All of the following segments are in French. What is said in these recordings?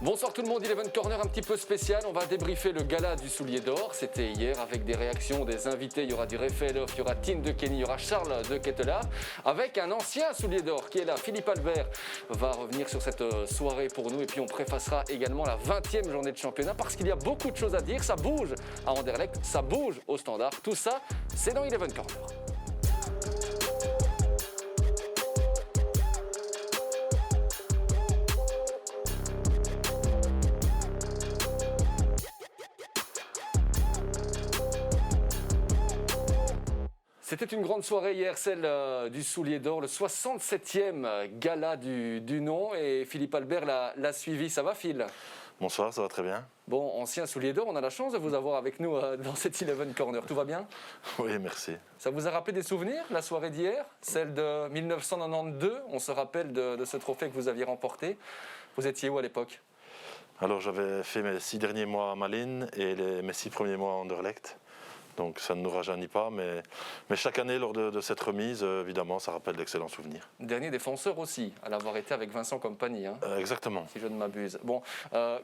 Bonsoir tout le monde, Eleven Corner un petit peu spécial, on va débriefer le gala du Soulier d'Or, c'était hier avec des réactions des invités, il y aura du Refeloff, il y aura Tim de Kenny, il y aura Charles de Kettelard, avec un ancien Soulier d'Or qui est là, Philippe Albert va revenir sur cette soirée pour nous et puis on préfacera également la 20e journée de championnat parce qu'il y a beaucoup de choses à dire, ça bouge à Anderlecht, ça bouge au Standard, tout ça c'est dans Eleven Corner. C'était une grande soirée hier, celle du Soulier d'Or, le 67e gala du nom et Philippe Albert l'a suivi. Ça va Phil? Bonsoir, ça va très bien. Bon, ancien Soulier d'Or, on a la chance de vous avoir avec nous dans cette Eleven Corner. Tout va bien? Oui, merci. Ça vous a rappelé des souvenirs, la soirée d'hier? Celle de 1992, on se rappelle de ce trophée que vous aviez remporté. Vous étiez où à l'époque? Alors j'avais fait mes 6 derniers mois à Malines et mes 6 premiers mois à Anderlecht. Donc ça ne nous rajeunit pas, mais chaque année lors de cette remise, évidemment, ça rappelle d'excellents souvenirs. Dernier défenseur aussi, à l'avoir été avec Vincent Kompany. Exactement. Si je ne m'abuse. Bon,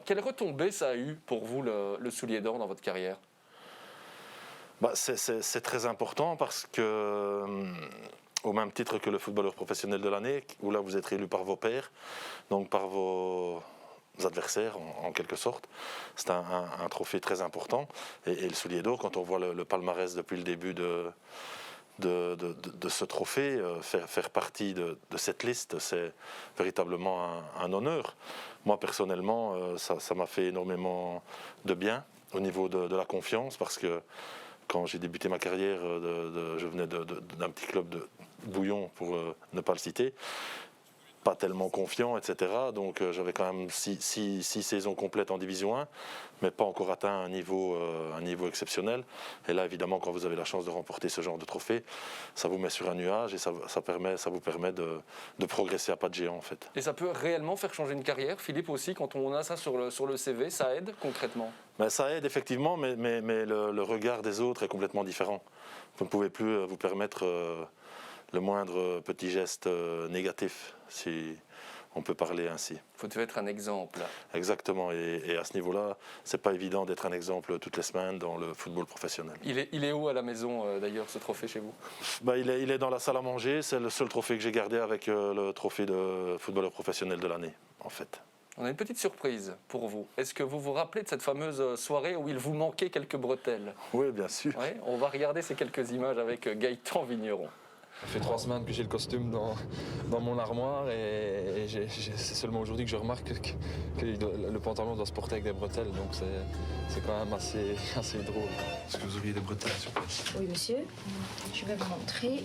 quelle retombée ça a eu pour vous le Soulier d'Or dans votre carrière? C'est très important parce que, au même titre que le footballeur professionnel de l'année, où là vous êtes élu par vos pairs, donc par vos adversaires en quelque sorte. C'est un trophée très important et le Soulier d'Or, quand on voit le palmarès depuis le début de ce trophée, faire partie de cette liste, c'est véritablement un honneur. Moi personnellement, ça m'a fait énormément de bien au niveau de la confiance parce que quand j'ai débuté ma carrière, je venais d'un petit club de Bouillon pour ne pas le citer, pas tellement confiant, etc. Donc j'avais quand même 6 saisons complètes en Division 1, mais pas encore atteint un niveau exceptionnel. Et là, évidemment, quand vous avez la chance de remporter ce genre de trophée, ça vous met sur un nuage et ça vous permet de progresser à pas de géant, en fait. Et ça peut réellement faire changer une carrière, Philippe, aussi, quand on a ça sur le CV, ça aide concrètement? Ça aide effectivement, mais le regard des autres est complètement différent. Vous ne pouvez plus vous permettre le moindre petit geste négatif, si on peut parler ainsi. Vous devez être un exemple. Exactement, et à ce niveau-là, c'est pas évident d'être un exemple toutes les semaines dans le football professionnel. Il est où à la maison d'ailleurs, ce trophée chez vous? Il est dans la salle à manger, c'est le seul trophée que j'ai gardé avec le trophée de footballeur professionnel de l'année, en fait. On a une petite surprise pour vous. Est-ce que vous vous rappelez de cette fameuse soirée où il vous manquait quelques bretelles? Oui, bien sûr. Ouais, on va regarder ces quelques images avec Gaëtan Vigneron. Ça fait 3 semaines que j'ai le costume dans mon armoire et c'est seulement aujourd'hui que je remarque que le pantalon doit se porter avec des bretelles, donc c'est quand même assez drôle. Est-ce que vous auriez des bretelles sur place? Oui, monsieur. Je vais vous montrer.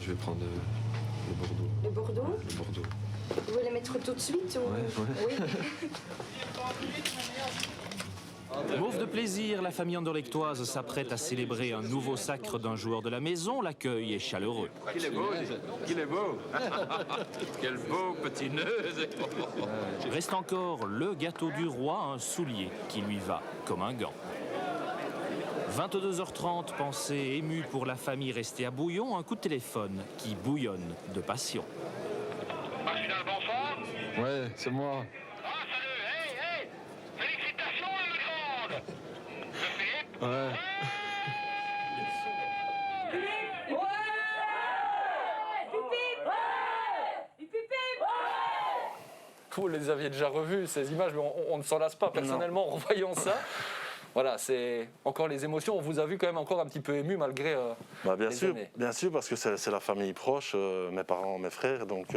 Je vais prendre le Bordeaux. Le Bordeaux. Le Bordeaux. Vous voulez les mettre tout de suite ou... Ouais. Oui. Mauve de plaisir, la famille anderlechtoise s'apprête à célébrer un nouveau sacre d'un joueur de la maison. L'accueil est chaleureux. Qu'il est beau, qu'il est beau. Quel beau petit nœud. Reste encore le gâteau du roi, un soulier qui lui va comme un gant. 22h30, pensée émue pour la famille restée à Bouillon, un coup de téléphone qui bouillonne de passion. Marginal, bonsoir. Ouais, c'est moi. Ah, salut, hey. Félicitations, le grande. Philippe. Ouais. Vous les aviez déjà revues, ces images, mais on ne s'en lasse pas personnellement en voyant ça. Voilà, c'est encore les émotions. On vous a vu quand même encore un petit peu ému malgré Bien les sûr, années. bien sûr, parce que c'est la famille proche, mes parents, mes frères, donc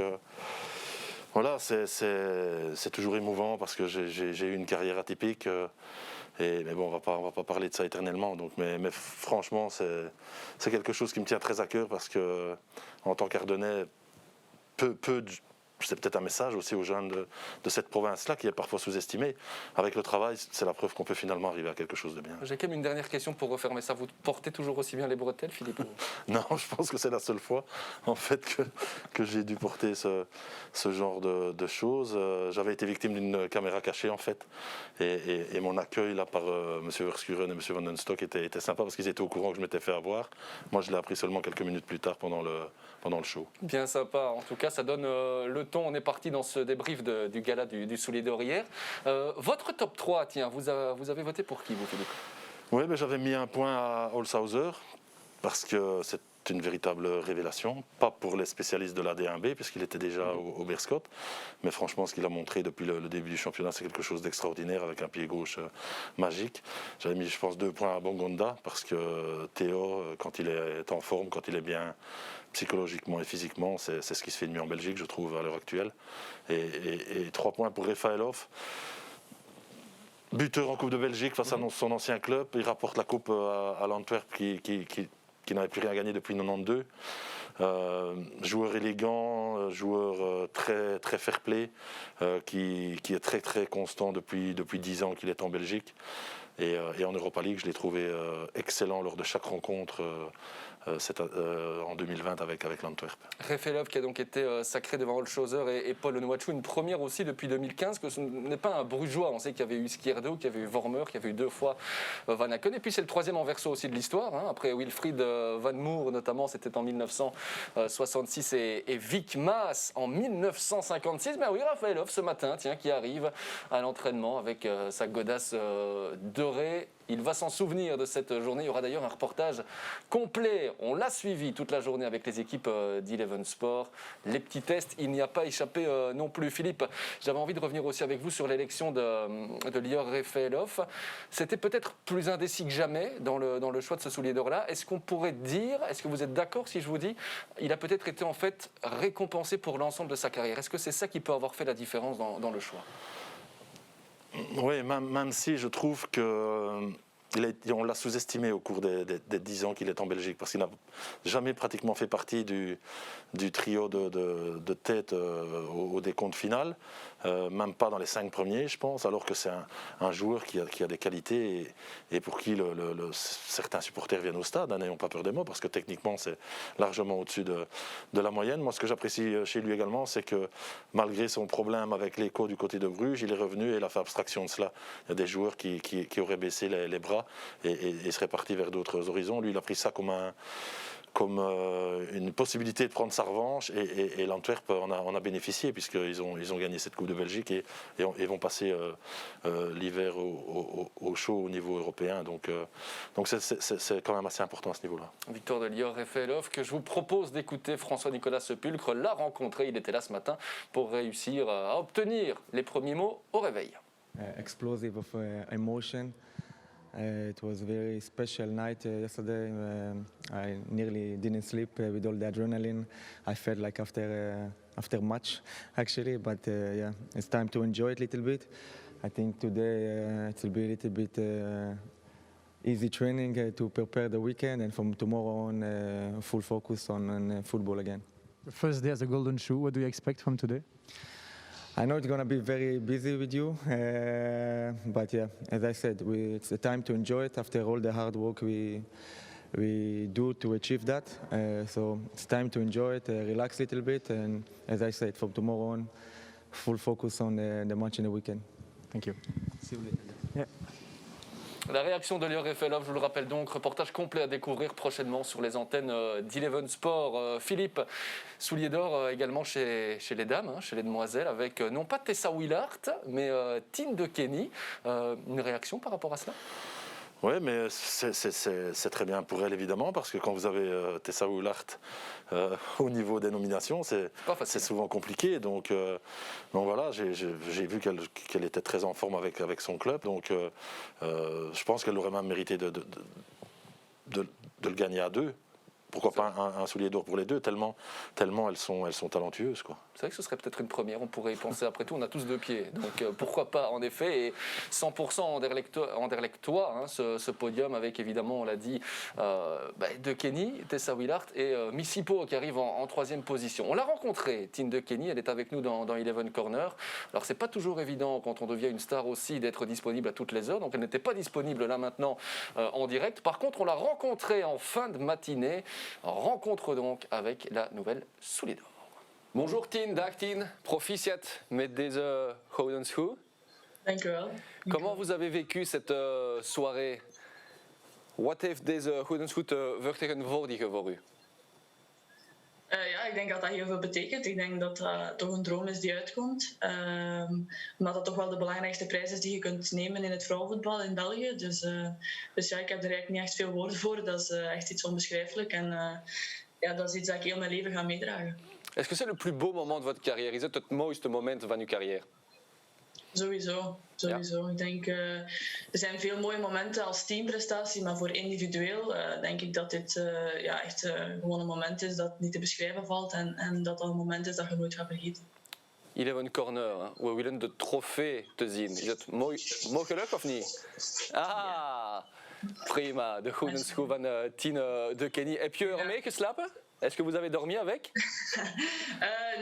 voilà, c'est toujours émouvant parce que j'ai eu une carrière atypique. Mais bon, on va pas parler de ça éternellement. Donc, mais franchement, c'est quelque chose qui me tient très à cœur parce que en tant qu'Ardennais, c'est peut-être un message aussi aux jeunes de cette province-là qui est parfois sous-estimée. Avec le travail, c'est la preuve qu'on peut finalement arriver à quelque chose de bien. J'ai quand même une dernière question pour refermer ça. Vous portez toujours aussi bien les bretelles, Philippe? Non, je pense que c'est la seule fois en fait que j'ai dû porter ce genre de choses. J'avais été victime d'une caméra cachée en fait, et mon accueil là par M. Verskuren et M. Van den Stock était sympa parce qu'ils étaient au courant que je m'étais fait avoir. Moi, je l'ai appris seulement quelques minutes plus tard pendant le show. Bien sympa. En tout cas, ça donne le peloton. On est parti dans ce débrief du gala du Soulier d'Or hier. Votre top 3, tiens, vous avez voté pour qui, vous, Philippe? Oui, mais j'avais mis un point à Holshouser parce que c'est une véritable révélation, pas pour les spécialistes de la D1B puisqu'il était déjà au Berscott, mais franchement ce qu'il a montré depuis le début du championnat c'est quelque chose d'extraordinaire avec un pied gauche magique. J'avais mis je pense 2 points à Bongonda parce que Théo quand il est en forme, quand il est bien psychologiquement et physiquement, c'est ce qui se fait de mieux en Belgique je trouve à l'heure actuelle et 3 points pour Refaelov. Buteur en Coupe de Belgique face à son ancien club, il rapporte la coupe à l'Antwerp qui n'avait plus rien gagné depuis 92. Joueur élégant, joueur très, très fair-play, qui est très très constant depuis 10 ans qu'il est en Belgique. Et en Europa League, je l'ai trouvé excellent lors de chaque rencontre en 2020 avec l'Antwerp. Refaelov qui a donc été sacré devant Holshouser et Paul Onwuachu, une première aussi depuis 2015, que ce n'est pas un brugeois. On sait qu'il y avait eu Skierdo, qu'il y avait eu Vormer, qu'il y avait eu 2 fois Van Aken. Et puis c'est le 3e Anversois aussi de l'histoire. Hein. Après Wilfried Van Moer notamment, c'était en 1966 et Vic Maas en 1956. Ben oui, Refaelov ce matin, tiens, qui arrive à l'entraînement avec sa godasse dorée. Il va s'en souvenir de cette journée. Il y aura d'ailleurs un reportage complet. On l'a suivi toute la journée avec les équipes d'Eleven Sport. Les petits tests, il n'y a pas échappé non plus. Philippe, j'avais envie de revenir aussi avec vous sur l'élection de Lior Refaelov. C'était peut-être plus indécis que jamais dans le choix de ce soulier d'or-là. Est-ce qu'on pourrait dire, est-ce que vous êtes d'accord si je vous dis, il a peut-être été en fait récompensé pour l'ensemble de sa carrière? Est-ce que c'est ça qui peut avoir fait la différence dans le choix? Oui, même si je trouve qu'on l'a sous-estimé au cours des 10 ans qu'il est en Belgique, parce qu'il n'a jamais pratiquement fait partie du trio de tête au décompte final, même pas dans les 5 premiers, je pense, alors que c'est un joueur qui a des qualités et pour qui certains supporters viennent au stade, n'ayons pas peur des mots, parce que techniquement c'est largement au-dessus de la moyenne. Moi, ce que j'apprécie chez lui également, c'est que malgré son problème avec l'écho du côté de Bruges, il est revenu et il a fait abstraction de cela. Il y a des joueurs qui auraient baissé les bras et seraient partis vers d'autres horizons. Lui, il a pris ça comme une possibilité de prendre sa revanche et l'Antwerp en a bénéficié puisqu'ils ont gagné cette Coupe de Belgique et vont passer l'hiver au chaud au niveau européen. Donc c'est quand même assez important à ce niveau-là. Victoire de Lior Refaelov que je vous propose d'écouter. François-Nicolas Sepulcre l'a rencontré, il était là ce matin pour réussir à obtenir les premiers mots au réveil. Explosive of emotion. It was a very special night yesterday. I nearly didn't sleep with all the adrenaline. I felt like after match actually, but yeah, it's time to enjoy it a little bit. I think today it will be a little bit easy training to prepare the weekend, and from tomorrow on, full focus on football again. The first day as a golden shoe. What do you expect from today? I know it's going to be very busy with you, but yeah, as I said, it's a time to enjoy it after all the hard work we do to achieve that. So it's time to enjoy it, relax a little bit, and as I said, from tomorrow on, full focus on the match in the weekend. Thank you. See you later. Yeah. La réaction de Lior Refaelov, je vous le rappelle donc, reportage complet à découvrir prochainement sur les antennes d'Eleven Sport. Philippe, soulier d'or également chez les dames, chez les demoiselles, avec non pas Tessa Willart, mais Tine de Kenny. Une réaction par rapport à cela? Oui, mais c'est très bien pour elle, évidemment, parce que quand vous avez Tessa Willart au niveau des nominations, c'est souvent compliqué. Donc voilà, j'ai vu qu'elle était très en forme avec son club. Donc je pense qu'elle aurait même mérité de le gagner à 2. Pourquoi pas un soulier d'or pour les deux, tellement elles sont talentueuses, quoi. C'est vrai que ce serait peut-être une première, on pourrait y penser. Après tout, on a tous 2 pieds, donc pourquoi pas, en effet. Et 100% Anderlechtois, ce podium avec, évidemment, on l'a dit, de Kenny, Tessa Willart et Missy Pau qui arrive en 3e position. On l'a rencontrée, Tine de Kenny, elle est avec nous dans Eleven Corner. Alors c'est pas toujours évident quand on devient une star aussi d'être disponible à toutes les heures, donc elle n'était pas disponible là maintenant en direct. Par contre, on l'a rencontrée en fin de matinée. Rencontre donc avec la nouvelle soulier d'or. Bonjour Tine, dag Tine, proficiat met deze gouden schoen. Dank u wel. Comment vous avez vécu cette soirée? Wat heeft deze gouden schoen te vertellen voor u? Ja, ik denk dat dat heel veel betekent. Ik denk dat dat toch een droom is die uitkomt. Omdat dat toch wel de belangrijkste prijs is die je kunt nemen in het vrouwenvoetbal in België. Dus ja, ik heb er eigenlijk niet echt veel woorden voor. Dat is echt iets onbeschrijfelijk. En ja, dat is iets dat ik heel mijn leven ga meedragen. Est-ce que c'est le plus beau moment de votre carrière? Is het het mooiste moment van uw carrière? Sowieso. Ik denk, er zijn veel mooie momenten als teamprestatie, maar voor individueel denk ik dat dit echt gewoon een moment is dat niet te beschrijven valt en dat dat een moment is dat je nooit gaat vergeten. Hier hebben we een corner. Hè? We willen de trofee te zien. Is het mogelijk of niet? Ah, prima. De goede schoen van Tine de Kenny. Heb je ermee geslapen? Est-ce que vous avez dormi avec?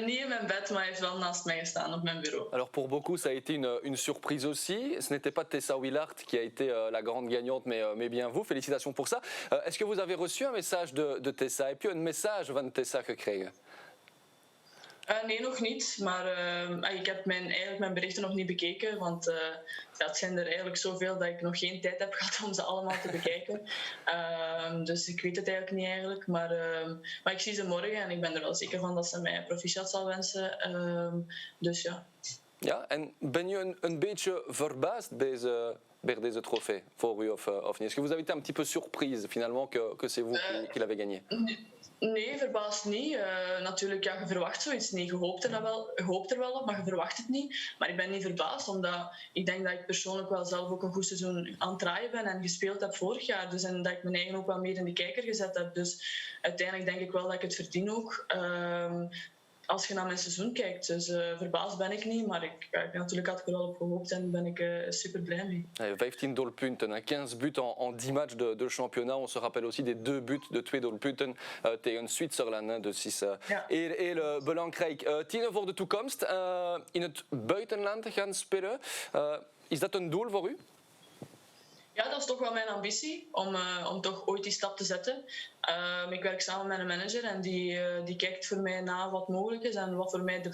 Niet in mijn bed, maar hij heeft wel naast mij gestaan op mijn bureau. Alors pour beaucoup, ça a été une surprise aussi. Ce n'était pas Tessa Willard qui a été la grande gagnante, mais bien vous. Félicitations pour ça. Est-ce que vous avez reçu un message de Tessa? Heb je een message van Tessa gekregen? Nee, nog niet. Maar ik heb mijn berichten nog niet bekeken. Want het zijn er eigenlijk zoveel dat ik nog geen tijd heb gehad om ze allemaal te bekijken. Dus ik weet het eigenlijk niet eigenlijk. Maar ik zie ze morgen en ik ben er wel zeker van dat ze mij proficiat zal wensen. Dus ja. Ja, en ben je een beetje verbaasd bij deze trofee voor u of niet? Est-ce que vous avez été un petit peu surprise finalement que c'est vous qui l'avez gagné? Nee, verbaasd niet. Natuurlijk, ja, je verwacht zoiets niet. Je hoopt er wel op, maar je verwacht het niet. Maar ik ben niet verbaasd, omdat ik denk dat ik persoonlijk wel zelf ook een goed seizoen aan het draaien ben en gespeeld heb vorig jaar. Dus, en dat ik mijn eigen ook wel meer in de kijker gezet heb. Dus uiteindelijk denk ik wel dat ik het verdien ook. Als je naar mijn seizoen kijkt. Dus verbaasd ben ik niet, maar natuurlijk had ik er wel op gehoopt en ben ik super blij mee. 15 doelpunten, 15 buts en 10 matchs de championnat. On se rappelle aussi des 2 buts, de 2 doelpunten tegen Zwitserland, de 6. Ja. Heel belangrijk. Tine, voor de toekomst in het buitenland gaan spelen. Is dat een doel voor u? Ja, dat is toch wel mijn ambitie, om toch ooit die stap te zetten. Ik werk samen met een manager en die kijkt voor mij na wat mogelijk is en wat voor mij de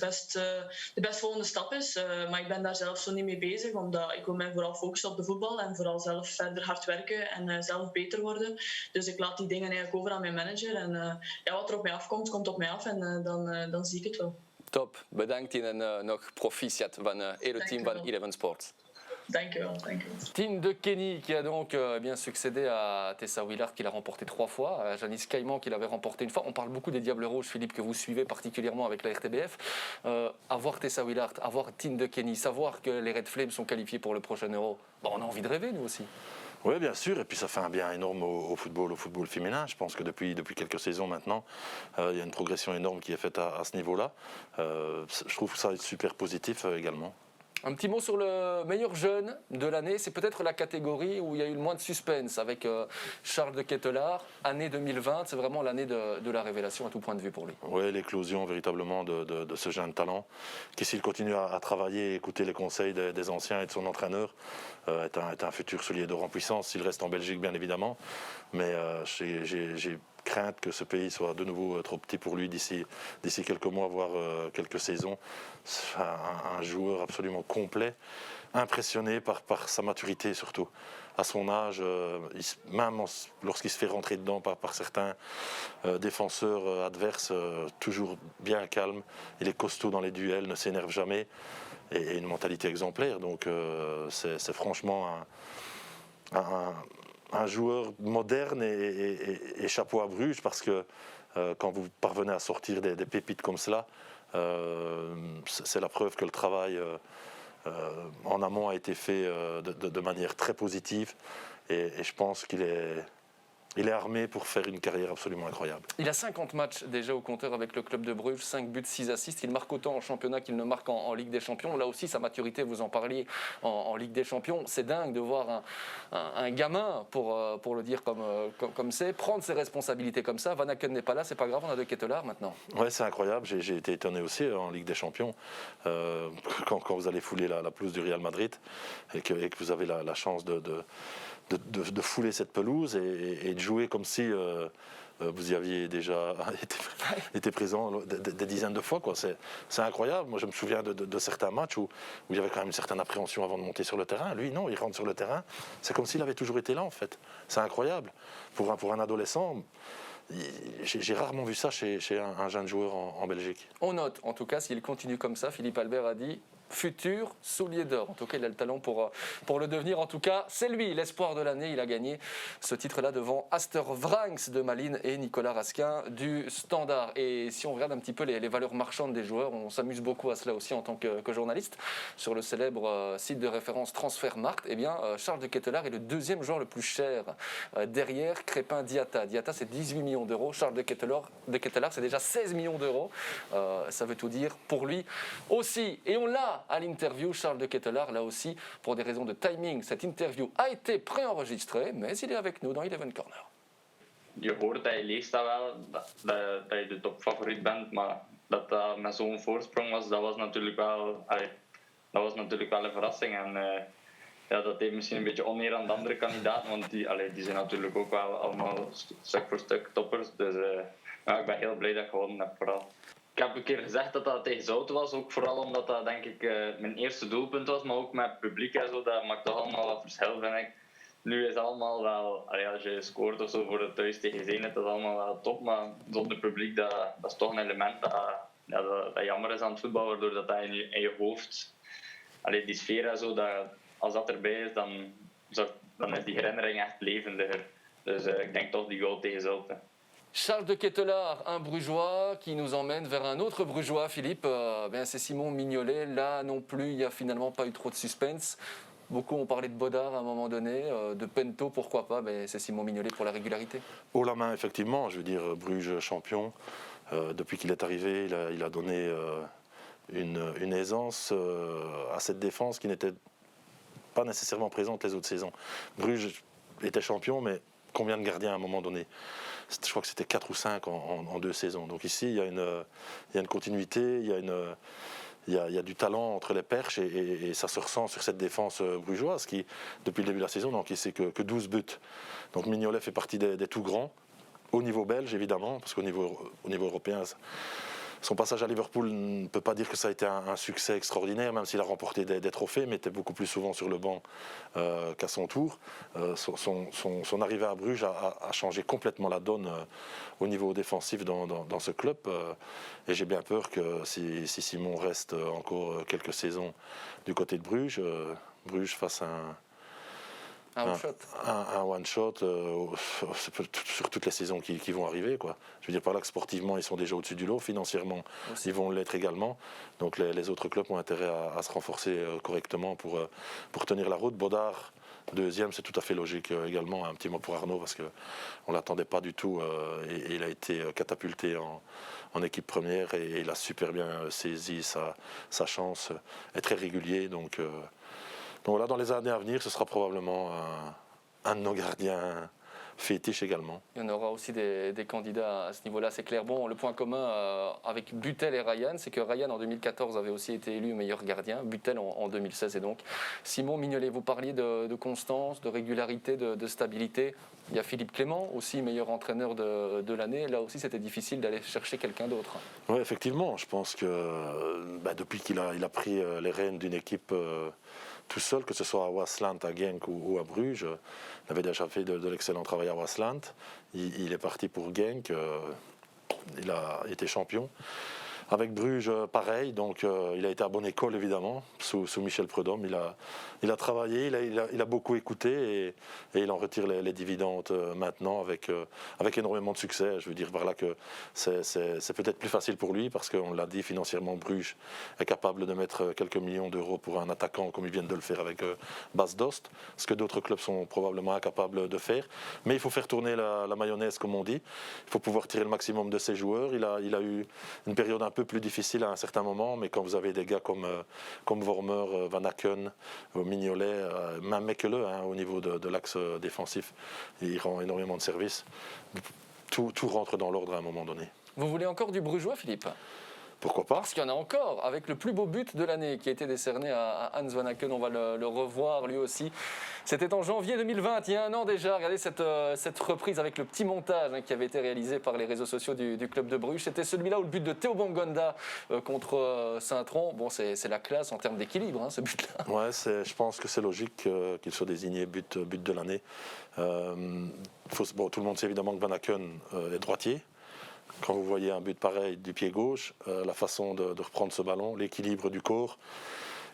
best volgende stap is. Maar ik ben daar zelf zo niet mee bezig, omdat ik wil mij vooral focussen op de voetbal en vooral zelf verder hard werken en zelf beter worden. Dus ik laat die dingen eigenlijk over aan mijn manager en wat er op mij afkomt, komt op mij af en dan zie ik het wel. Top, bedankt en nog proficiat van het hele team van Eleven Sports. Dankjewel. Tine de Kenny qui a donc bien succédé à Tessa Willard qui l'a remporté 3 fois, à Janice Caïman qui l'avait remporté une fois. On parle beaucoup des Diables Rouges, Philippe, que vous suivez particulièrement avec la RTBF. Avoir Tessa Willard, avoir Tine de Kenny, savoir que les Red Flames sont qualifiés pour le prochain Euro, on a envie de rêver nous aussi. Oui, bien sûr, et puis ça fait un bien énorme au football féminin. Je pense que depuis quelques saisons maintenant, il y a une progression énorme qui est faite à ce niveau-là. Je trouve que ça est super positif également. Un petit mot sur le meilleur jeune de l'année, c'est peut-être la catégorie où il y a eu le moins de suspense avec Charles de Ketelaar. Année 2020, c'est vraiment l'année de la révélation à tout point de vue pour lui. Oui, l'éclosion véritablement de ce jeune talent qui, s'il continue à travailler et écouter les conseils des anciens et de son entraîneur, est un futur soulier d'or en puissance, s'il reste en Belgique bien évidemment. Mais j'ai crainte que ce pays soit de nouveau trop petit pour lui d'ici quelques mois, voire quelques saisons. C'est un joueur absolument complet, impressionné par sa maturité surtout. À son âge, même lorsqu'il se fait rentrer dedans par certains défenseurs adverses, toujours bien calme. Il est costaud dans les duels, ne s'énerve jamais et une mentalité exemplaire. Donc c'est franchement un joueur moderne et chapeau à Bruges, parce que quand vous parvenez à sortir des pépites comme cela, c'est la preuve que le travail en amont a été fait de manière très positive et je pense qu'il est armé pour faire une carrière absolument incroyable. Il a 50 matchs déjà au compteur avec le club de Bruges, 5 buts, 6 assists. Il marque autant en championnat qu'il ne marque en Ligue des Champions. Là aussi, sa maturité, vous en parliez, en Ligue des Champions. C'est dingue de voir un gamin, pour le dire comme c'est, prendre ses responsabilités comme ça. Van Aken n'est pas là, c'est pas grave, on a de Ketelaar maintenant. Ouais, c'est incroyable. J'ai été étonné aussi en Ligue des Champions. Quand vous allez fouler la pelouse du Real Madrid et que vous avez la chance de fouler cette pelouse et de jouer comme si vous y aviez déjà été présent des dizaines de fois. C'est incroyable. Moi, je me souviens de certains matchs où il y avait quand même une certaine appréhension avant de monter sur le terrain. Lui, non, il rentre sur le terrain. C'est comme s'il avait toujours été là, en fait. C'est incroyable. Pour un adolescent, j'ai rarement vu ça chez un jeune joueur en Belgique. On note, en tout cas, s'il continue comme ça, Philippe Albert a dit futur soulier d'or. En tout cas, il a le talent pour le devenir. En tout cas, c'est lui, l'espoir de l'année. Il a gagné ce titre-là devant Aster Vranks de Malines et Nicolas Raskin du Standard. Et si on regarde un petit peu les valeurs marchandes des joueurs, on s'amuse beaucoup à cela aussi en tant que journaliste. Sur le célèbre site de référence Transfermarkt, eh bien, Charles de Ketelaar est le deuxième joueur le plus cher derrière Crépin Diatta. Diatta, c'est 18 millions d'euros. Charles de Ketelaar, c'est déjà 16 millions d'euros. Ça veut tout dire pour lui aussi. Et on l'a à l'interview, Charles de Ketelaar, là aussi, pour des raisons de timing. Cette interview a été préenregistrée, mais il est avec nous dans Eleven Corner. Je hoort dat je leest dat wel, dat je de topfavoriet bent, maar dat met zo'n voorsprong was, dat was natuurlijk wel een verrassing. En ja, dat deed misschien een beetje oneer aan de andere kandidaten, want die zijn natuurlijk ook wel allemaal stuk voor stuk toppers. Dus ja, ik ben heel blij dat ik gewonnen heb vooral. Ik heb een keer gezegd dat dat tegen Zouten was, ook vooral omdat dat denk ik mijn eerste doelpunt was, maar ook met het publiek en zo, dat maakt toch allemaal wat verschil, vind ik. Nu is het allemaal wel, als je scoort of zo voor het thuis tegen Zenit, dat is allemaal wel top, maar zonder publiek, dat is toch een element dat jammer is aan het voetbal, waardoor dat in je hoofd, die sfeer en zo, als dat erbij is, dan is die herinnering echt levendiger. Dus ik denk toch die goal tegen Zulte. Charles de Ketelaar, un Brugeois qui nous emmène vers un autre Brugeois, Philippe. C'est Simon Mignolet. Là non plus, il n'y a finalement pas eu trop de suspense. Beaucoup ont parlé de Bodard à un moment donné, de Pento, pourquoi pas, c'est Simon Mignolet pour la régularité. Haut la main, effectivement, je veux dire, Bruges champion. Depuis qu'il est arrivé, il a donné une aisance à cette défense qui n'était pas nécessairement présente les autres saisons. Bruges était champion, mais combien de gardiens à un moment donné? Je crois que c'était 4 ou 5 en 2 saisons. Donc ici, il y a une continuité, il y a du talent entre les perches et ça se ressent sur cette défense brugeoise qui, depuis le début de la saison, donc il sait que 12 buts. Donc Mignolet fait partie des tout grands, au niveau belge évidemment, parce qu'au niveau européen, son passage à Liverpool ne peut pas dire que ça a été un succès extraordinaire, même s'il a remporté des trophées, mais était beaucoup plus souvent sur le banc qu'à son tour. Son arrivée à Bruges a changé complètement la donne au niveau défensif dans ce club. Et j'ai bien peur que si Simon reste encore quelques saisons du côté de Bruges, Bruges fasse un one-shot sur toutes les saisons qui vont arriver, quoi. Je veux dire par là que sportivement, ils sont déjà au-dessus du lot. Financièrement, ils vont l'être également. Donc les autres clubs ont intérêt à se renforcer correctement pour tenir la route. Bodard, deuxième, c'est tout à fait logique également. Un petit mot pour Arnaud, parce qu'on ne l'attendait pas du tout. Et il a été catapulté en équipe première et il a super bien saisi sa chance. Est très régulier, donc voilà, dans les années à venir, ce sera probablement un de nos gardiens fétiches également. Il y en aura aussi des candidats à ce niveau-là, c'est clair. Bon, le point commun avec Butel et Ryan, c'est que Ryan en 2014 avait aussi été élu meilleur gardien, Butel en 2016 et donc. Simon Mignolet, vous parliez de constance, de régularité, de stabilité. Il y a Philippe Clément, aussi meilleur entraîneur de l'année. Là aussi, c'était difficile d'aller chercher quelqu'un d'autre. Oui, effectivement. Je pense que depuis qu'il a pris les rênes d'une équipe tout seul, que ce soit à Waasland, à Genk ou à Bruges, il avait déjà fait de l'excellent travail à Waasland. Il est parti pour Genk. Il a été champion. Avec Bruges, pareil, donc il a été à bonne école évidemment, sous Michel Prudhomme. Il a travaillé, il a beaucoup écouté et il en retire les dividendes maintenant avec énormément de succès. Je veux dire par là que c'est peut-être plus facile pour lui parce qu'on l'a dit, financièrement, Bruges est capable de mettre quelques millions d'euros pour un attaquant comme ils viennent de le faire avec Bas Dost, ce que d'autres clubs sont probablement incapables de faire. Mais il faut faire tourner la mayonnaise, comme on dit. Il faut pouvoir tirer le maximum de ses joueurs. Il a eu une période un peu plus difficile à un certain moment, mais quand vous avez des gars comme Vormer, Van Aken, Mignolet, même Mekele, au niveau de l'axe défensif, il rend énormément de services. Tout rentre dans l'ordre à un moment donné. Vous voulez encore du Brugeois, Philippe ? Pourquoi pas? Parce qu'il y en a encore, avec le plus beau but de l'année qui a été décerné à Hans Van Aken. On va le revoir lui aussi. C'était en janvier 2020, il y a un an déjà. Regardez cette reprise avec le petit montage qui avait été réalisé par les réseaux sociaux du club de Bruges. C'était celui-là où le but de Théo Bongonda contre Saint-Tron. Bon, c'est la classe en termes d'équilibre, ce but-là. Ouais, je pense que c'est logique qu'il soit désigné but de l'année. Tout le monde sait évidemment que Van Aken est droitier. Quand vous voyez un but pareil du pied gauche, la façon de reprendre ce ballon, l'équilibre du corps.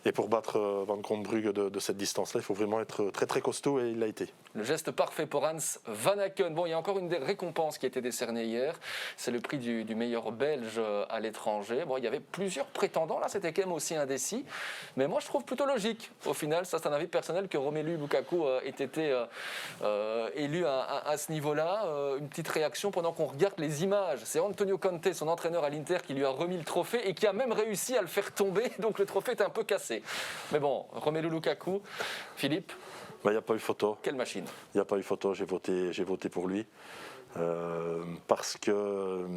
Et pour battre Van Krombrugge de cette distance-là, il faut vraiment être très très costaud et il l'a été. Le geste parfait pour Hans Van Aken. Bon, il y a encore une des récompenses qui a été décernée hier. C'est le prix du meilleur Belge à l'étranger. Bon, il y avait plusieurs prétendants. Là, c'était quand même aussi indécis. Mais moi, je trouve plutôt logique. Au final, ça, c'est un avis personnel que Romelu Lukaku ait été élu à ce niveau-là. Une petite réaction pendant qu'on regarde les images. C'est Antonio Conte, son entraîneur à l'Inter, qui lui a remis le trophée et qui a même réussi à le faire tomber. Donc, le trophée est un peu cassé. Mais bon, Romelu Lukaku, Philippe. Il n'y a pas eu photo. Quelle machine. Il n'y a pas eu photo, j'ai voté pour lui. Parce que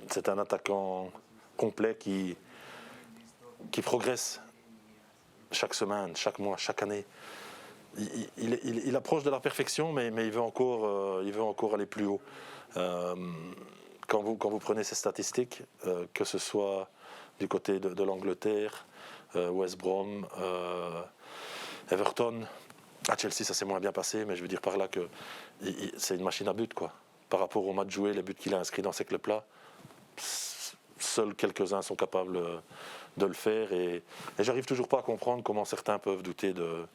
c'est un attaquant complet qui progresse chaque semaine, chaque mois, chaque année. Il approche de la perfection, mais il veut encore aller plus haut. Quand vous prenez ces statistiques, que ce soit du côté de l'Angleterre, West Brom, Everton, à Chelsea ça s'est moins bien passé, mais je veux dire par là que c'est une machine à but, quoi. Par rapport au match joué, les buts qu'il a inscrits dans ces clubs-là, seuls quelques-uns sont capables de le faire et j'arrive toujours pas à comprendre comment certains peuvent douter de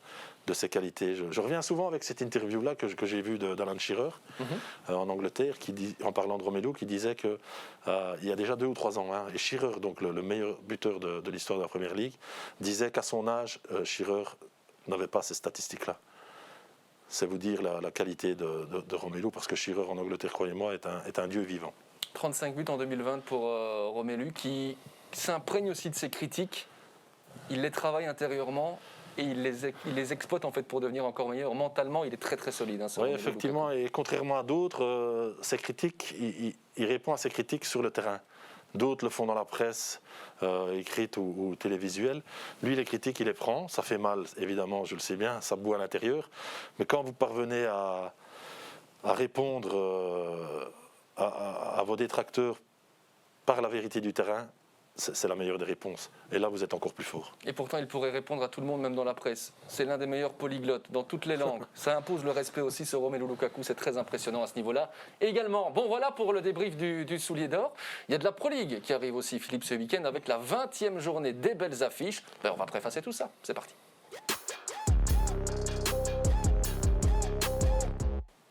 ses qualités. Je reviens souvent avec cette interview-là que j'ai vue d'Alan Shearer en Angleterre, en parlant de Romelu, qui disait qu'il y a déjà 2 ou 3 ans, et Shearer, donc le meilleur buteur de l'histoire de la Première Ligue, disait qu'à son âge, Shearer n'avait pas ces statistiques-là. C'est vous dire la qualité de Romelu, parce que Shearer en Angleterre, croyez-moi, est un dieu vivant. 35 buts en 2020 pour Romelu, qui s'imprègne aussi de ses critiques. Il les travaille intérieurement et il les exploite en fait pour devenir encore meilleur. Mentalement, il est très très solide. Oui, effectivement, et contrairement à d'autres, ses critiques, il répond à ses critiques sur le terrain. D'autres le font dans la presse, écrite ou télévisuelle. Lui, les critiques, il les prend. Ça fait mal, évidemment, je le sais bien, ça boue à l'intérieur. Mais quand vous parvenez à répondre à vos détracteurs par la vérité du terrain, c'est la meilleure des réponses. Et là, vous êtes encore plus fort. Et pourtant, il pourrait répondre à tout le monde, même dans la presse. C'est l'un des meilleurs polyglottes dans toutes les langues. Ça impose le respect aussi, ce Romelu Lukaku. C'est très impressionnant à ce niveau-là. Également, bon voilà pour le débrief du Soulier d'Or. Il y a de la Pro League qui arrive aussi, Philippe, ce week-end, avec la 20e journée des belles affiches. Ben, on va préfacer tout ça. C'est parti.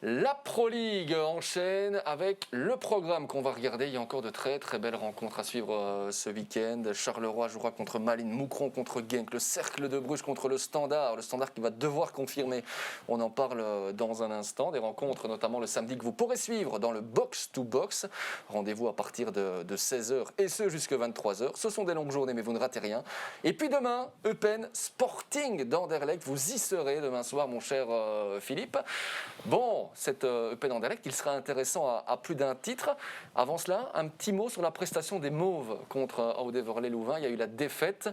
La Pro League enchaîne avec le programme qu'on va regarder. Il y a encore de très très belles rencontres à suivre ce week-end. Charleroi jouera contre Malines, Moucron contre Genk, le Cercle de Bruges contre le Standard qui va devoir confirmer. On en parle dans un instant. Des rencontres notamment le samedi que vous pourrez suivre dans le Box to Box. Rendez-vous à partir de 16h et ce jusqu'à 23h. Ce sont des longues journées mais vous ne ratez rien. Et puis demain, Eupen Sporting d'Anderlecht. Vous y serez demain soir mon cher Philippe. Bon, cet Eupen Anderlecht, il sera intéressant à plus d'un titre. Avant cela, un petit mot sur la prestation des Mauves contre Aude-Vorlet-Louvain. Il y a eu la défaite,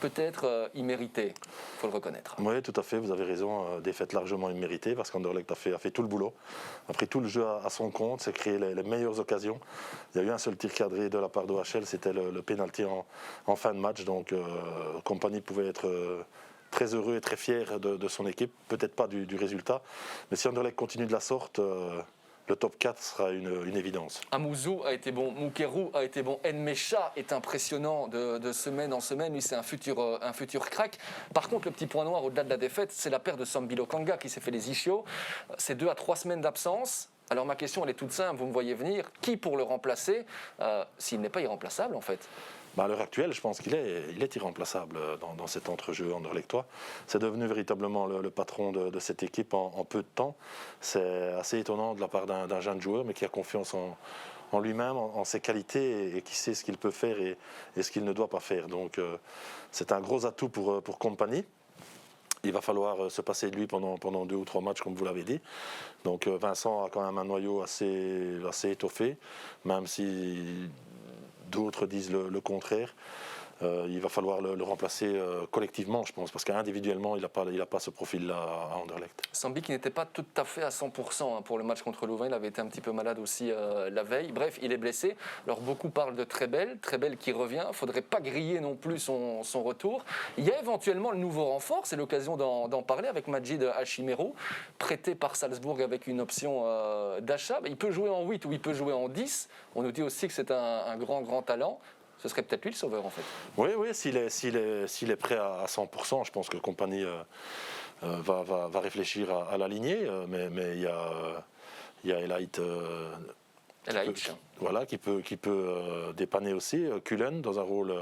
peut-être imméritée, il faut le reconnaître. Oui, tout à fait, vous avez raison, défaite largement imméritée parce qu'Anderlecht a fait tout le boulot, a pris tout le jeu à son compte, s'est créé les meilleures occasions. Il y a eu un seul tir cadré de la part d'OHL, c'était le pénalty en fin de match, donc Compagnie pouvait être très heureux et très fier de son équipe, peut-être pas du résultat, mais si Anderlecht continue de la sorte, le top 4 sera une évidence. Amouzou a été bon, Moukerou a été bon, Nmecha est impressionnant de semaine en semaine, lui c'est un futur crack. Par contre, le petit point noir au-delà de la défaite, c'est la perte de Sambi Lokanga qui s'est fait les ischios. C'est 2 à 3 semaines d'absence. Alors ma question elle est toute simple, vous me voyez venir, qui pour le remplacer s'il n'est pas irremplaçable en fait? À l'heure actuelle, je pense qu'il est irremplaçable dans cet entrejeu anderlechtois. C'est devenu véritablement le patron de cette équipe en peu de temps. C'est assez étonnant de la part d'un jeune joueur, mais qui a confiance en lui-même, en ses qualités et qui sait ce qu'il peut faire et ce qu'il ne doit pas faire. Donc c'est un gros atout pour Compagnie. Il va falloir se passer de lui pendant 2 ou 3 matchs, comme vous l'avez dit. Donc Vincent a quand même un noyau assez étoffé, même si d'autres disent le contraire. Il va falloir le remplacer collectivement, je pense, parce qu'individuellement, il n'a pas ce profil-là à Anderlecht. Sambi qui n'était pas tout à fait à 100% pour le match contre Louvain, il avait été un petit peu malade aussi la veille. Bref, il est blessé. Alors beaucoup parlent de Trebel qui revient. Il ne faudrait pas griller non plus son retour. Il y a éventuellement le nouveau renfort, c'est l'occasion d'en parler avec Majid Hachimero, prêté par Salzbourg avec une option d'achat. Il peut jouer en 8 ou il peut jouer en 10. On nous dit aussi que c'est un grand talent. Ce serait peut-être lui le sauveur en fait. Oui, s'il est prêt à 100%, je pense que Kompany va réfléchir à l'aligner, mais il y a Elait qui peut dépanner aussi. Cullen dans un rôle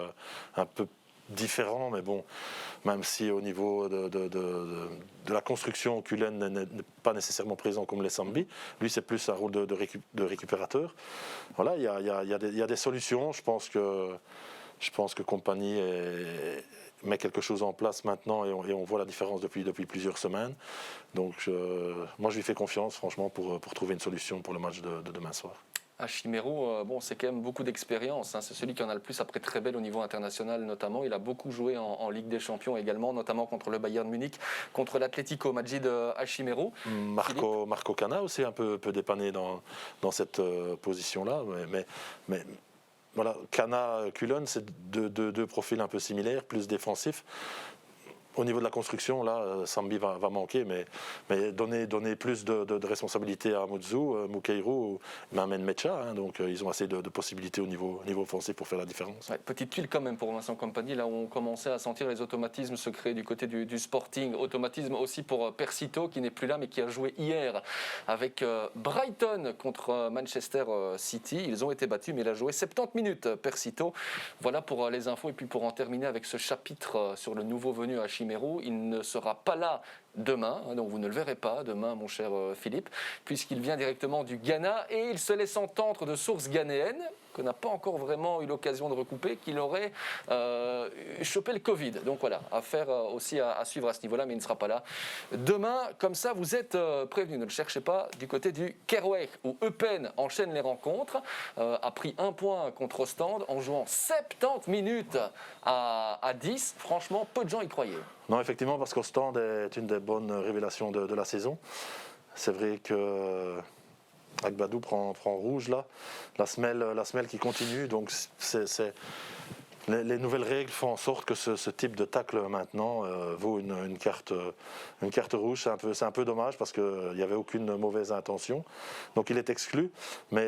un peu différent, mais bon, même si au niveau de la construction, Cullen n'est pas nécessairement présent comme les Sambi. Lui, c'est plus un rôle de récupérateur. Voilà, il y a des solutions. Je pense que Kompany met quelque chose en place maintenant et on voit la différence depuis plusieurs semaines. Donc, moi, je lui fais confiance, franchement, pour trouver une solution pour le match de demain soir. Hachimero, c'est quand même beaucoup d'expérience. C'est celui qui en a le plus après Trebel au niveau international notamment. Il a beaucoup joué en Ligue des Champions également, notamment contre le Bayern Munich, contre l'Atlético Majid Hachimero. Marco Cana aussi un peu dépanné dans cette position-là. Mais voilà, Cana, Cullen, c'est deux profils un peu similaires, plus défensifs. Au niveau de la construction, là, Sambi va manquer, mais donner plus de responsabilité à Mutsu, Mukeiro, Mamen Mecha, donc ils ont assez de possibilités au niveau offensif pour faire la différence. Ouais, petite tuile quand même pour Vincent Kompany, là où on commençait à sentir les automatismes se créer du côté du Sporting. Automatisme aussi pour Persito qui n'est plus là mais qui a joué hier avec Brighton contre Manchester City. Ils ont été battus mais il a joué 70 minutes Persito. Voilà pour les infos et puis pour en terminer avec ce chapitre sur le nouveau venu à Hachimero. Il ne sera pas là demain, donc vous ne le verrez pas demain, mon cher Philippe, puisqu'il vient directement du Ghana et il se laisse entendre de sources ghanéennes qu'on n'a pas encore vraiment eu l'occasion de recouper, qu'il aurait chopé le Covid. Donc voilà, affaire aussi à suivre à ce niveau-là, mais il ne sera pas là demain. Comme ça, vous êtes prévenus. Ne le cherchez pas du côté du Kerouac, où Eupen enchaîne les rencontres, a pris 1 point contre Ostende en jouant 70 minutes à 10. Franchement, peu de gens y croyaient. Non, effectivement, parce qu'Ostende est une des bonnes révélations de la saison. C'est vrai que Agbadou prend rouge là, la semelle qui continue, donc les nouvelles règles font en sorte que ce type de tacle maintenant vaut une carte rouge. C'est un peu dommage parce qu'il n'y avait aucune mauvaise intention, donc il est exclu. Mais